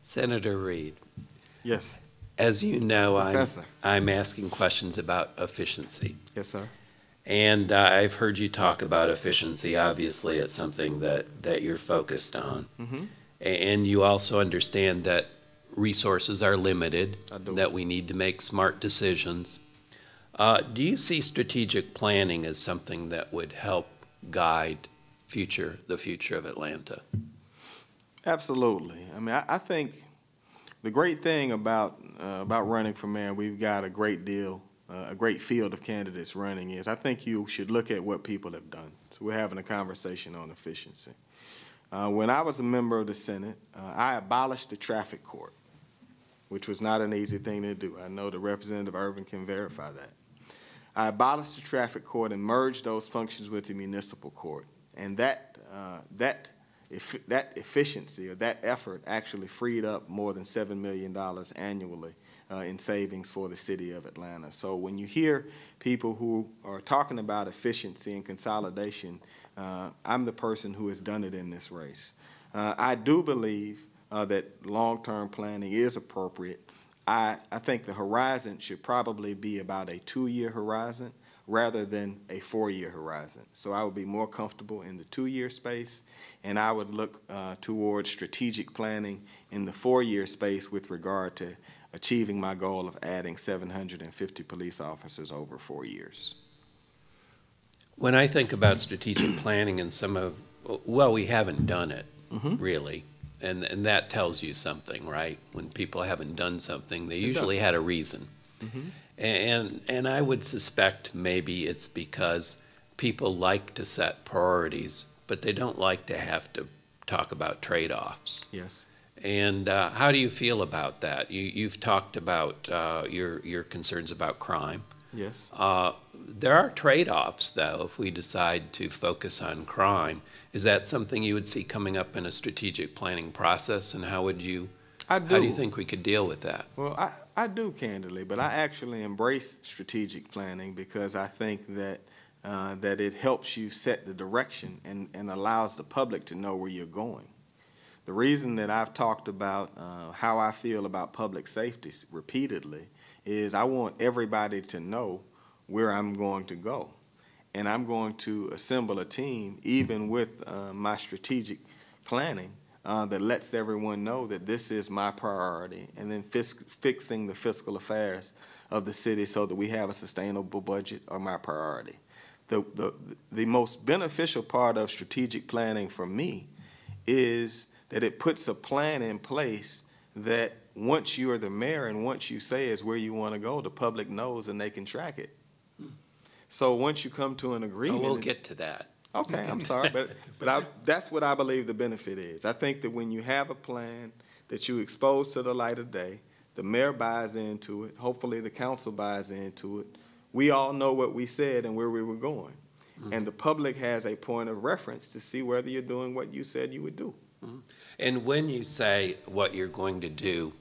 Senator Reed, Yes. as you know, Professor. I'm asking questions about efficiency. Yes, sir. And I've heard you talk about efficiency. Obviously, it's something that you're focused on. Mm-hmm. And you also understand that resources are limited, I do. that we need to make smart decisions. Do you see strategic planning as something that would help guide the future of Atlanta? Absolutely. I mean, I think the great thing about running for mayor, we've got a great field of candidates running, is I think you should look at what people have done. So we're having a conversation on efficiency. When I was a member of the Senate, I abolished the traffic court, which was not an easy thing to do. I know the Representative Irvin can verify that. I abolished the traffic court and merged those functions with the municipal court. And that efficiency or that effort actually freed up more than $7 million annually in savings for the city of Atlanta. So when you hear people who are talking about efficiency and consolidation, I'm the person who has done it in this race. I do believe that long-term planning is appropriate. I think the horizon should probably be about a 2-year horizon rather than a 4-year horizon. So I would be more comfortable in the 2-year space, and I would look towards strategic planning in the 4-year space with regard to achieving my goal of adding 750 police officers over 4 years. When I think about strategic planning and well, we haven't done it, really. And that tells you something, right? When people haven't done something, they usually had a reason. And I would suspect maybe it's because people like to set priorities, but they don't like to have to talk about trade-offs. Yes. And how do you feel about that? You've talked about your concerns about crime. Yes. There are trade-offs, though, if we decide to focus on crime. Is that something you would see coming up in a strategic planning process, and how do you think we could deal with that? Well, I do, candidly, but I actually embrace strategic planning because I think that it helps you set the direction and allows the public to know where you're going. The reason that I've talked about how I feel about public safety repeatedly is I want everybody to know where I'm going to go. And I'm going to assemble a team, even with my strategic planning, that lets everyone know that this is my priority, and then fixing the fiscal affairs of the city so that we have a sustainable budget are my priority. The most beneficial part of strategic planning for me is that it puts a plan in place that once you are the mayor and once you say is where you want to go, the public knows and they can track it. So once you come to an agreement... Oh, we'll get to that. Okay, I'm sorry, but that's what I believe the benefit is. I think that when you have a plan that you expose to the light of day, the mayor buys into it, hopefully the council buys into it, we all know what we said and where we were going. And the public has a point of reference to see whether you're doing what you said you would do. And when you say what you're going to do,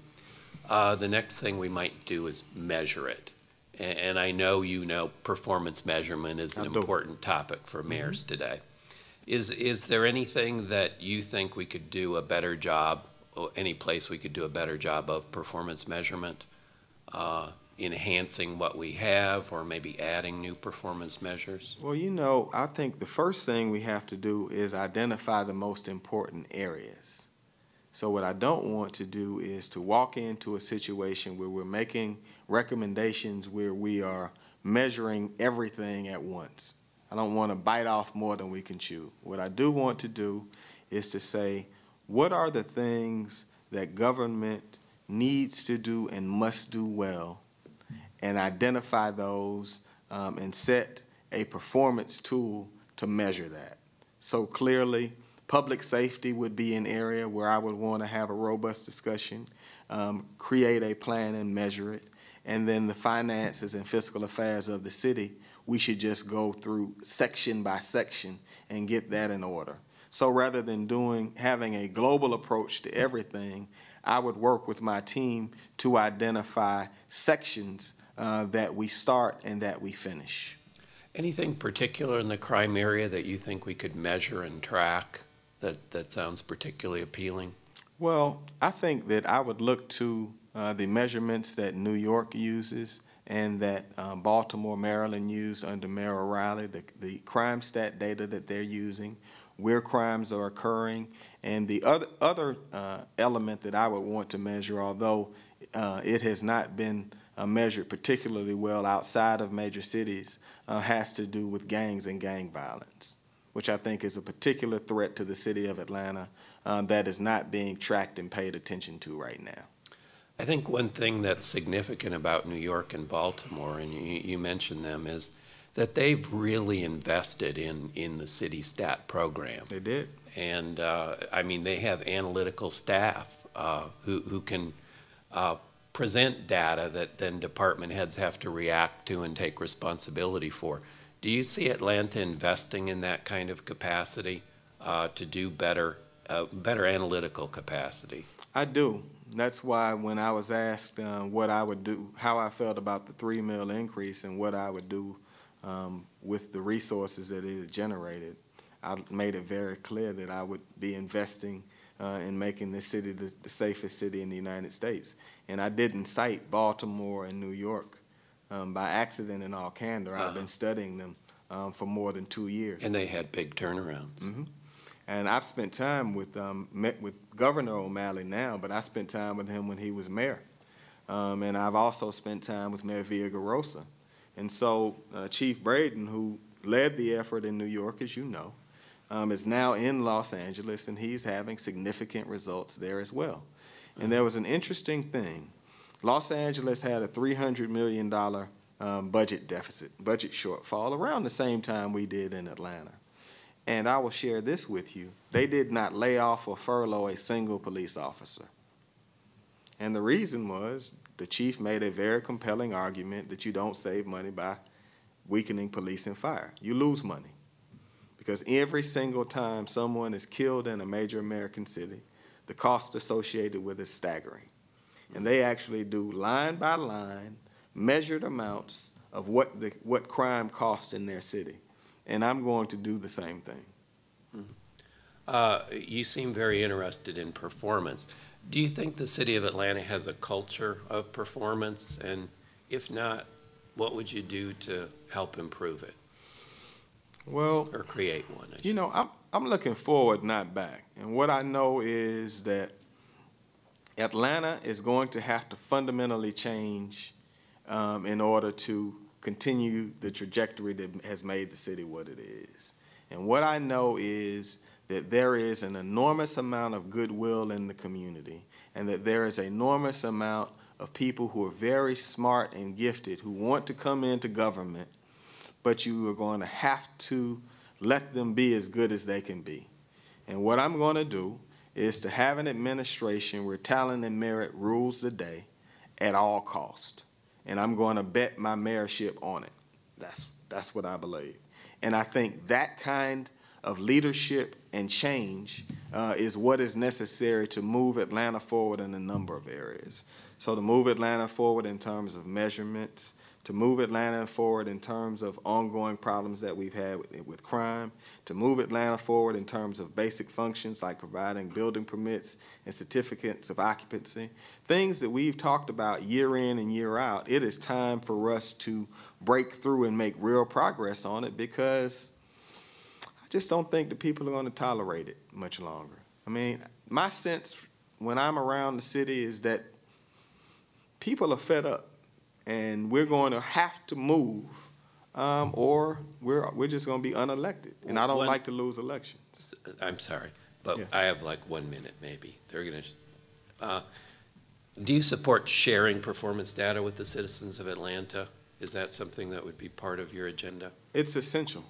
the next thing we might do is measure it. And I know you know performance measurement is an important topic for mayors today. Is there anything that you think we could do a better job, or any place we could do a better job of performance measurement, enhancing what we have, or maybe adding new performance measures? Well, you know, I think the first thing we have to do is identify the most important areas. So what I don't want to do is to walk into a situation where we're making recommendations where we are measuring everything at once. I don't want to bite off more than we can chew. What I do want to do is to say, what are the things that government needs to do and must do well, and identify those and set a performance tool to measure that. So clearly, public safety would be an area where I would want to have a robust discussion, create a plan and measure it. And then the finances and fiscal affairs of the city, we should just go through section by section and get that in order. So rather than having a global approach to everything, I would work with my team to identify sections that we start and that we finish. Anything particular in the crime area that you think we could measure and track that sounds particularly appealing? Well, I think that I would look to the measurements that New York uses and that Baltimore, Maryland use under Mayor O'Reilly, the crime stat data that they're using, where crimes are occurring, and the other element that I would want to measure, although it has not been measured particularly well outside of major cities, has to do with gangs and gang violence, which I think is a particular threat to the city of Atlanta that is not being tracked and paid attention to right now. I think one thing that's significant about New York and Baltimore, and you mentioned them, is that they've really invested in the city stat program. They did. And I mean, they have analytical staff who can present data that then department heads have to react to and take responsibility for. Do you see Atlanta investing in that kind of capacity to do better analytical capacity? I do. That's why when I was asked what I would do, how I felt about the 3 mil increase and what I would do with the resources that it had generated, I made it very clear that I would be investing in making this city the safest city in the United States. And I didn't cite Baltimore and New York by accident in all candor. I've been studying them for more than 2 years. And they had big turnarounds. Mm-hmm. And I've spent time with Governor O'Malley now, but I spent time with him when he was mayor. And I've also spent time with Mayor Villagrosa. And so Chief Braden, who led the effort in New York, as you know, is now in Los Angeles, and he's having significant results there as well. And there was an interesting thing. Los Angeles had a $300 million budget shortfall around the same time we did in Atlanta. And I will share this with you. They did not lay off or furlough a single police officer. And the reason was the chief made a very compelling argument that you don't save money by weakening police and fire. You lose money. Because every single time someone is killed in a major American city, the cost associated with it is staggering. And they actually do line by line measured amounts of what crime costs in their city. And I'm going to do the same thing. You seem very interested in performance. Do you think the city of Atlanta has a culture of performance? And if not, what would you do to help improve it? Well, or create one? You know, I'm looking forward, not back. And what I know is that Atlanta is going to have to fundamentally change in order to continue the trajectory that has made the city what it is. And what I know is that there is an enormous amount of goodwill in the community, and that there is an enormous amount of people who are very smart and gifted who want to come into government, but you are going to have to let them be as good as they can be. And what I'm going to do is to have an administration where talent and merit rules the day at all cost. And I'm going to bet my mayorship on it. That's what I believe. And I think that kind of leadership and change is what is necessary to move Atlanta forward in a number of areas. So to move Atlanta forward in terms of measurements, to move Atlanta forward in terms of ongoing problems that we've had with crime, to move Atlanta forward in terms of basic functions like providing building permits and certificates of occupancy, things that we've talked about year in and year out. It is time for us to break through and make real progress on it, because I just don't think the people are going to tolerate it much longer. I mean, my sense when I'm around the city is that people are fed up. And we're going to have to move, or we're just going to be unelected. And I don't like to lose elections. I'm sorry, but Yes. I have like 1 minute maybe. They're going to. Do you support sharing performance data with the citizens of Atlanta? Is that something that would be part of your agenda? It's essential.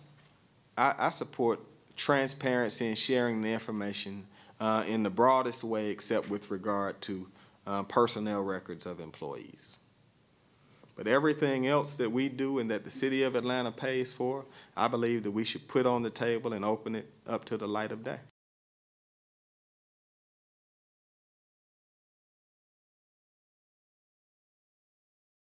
I support transparency and sharing the information in the broadest way, except with regard to personnel records of employees. But everything else that we do and that the city of Atlanta pays for, I believe that we should put on the table and open it up to the light of day.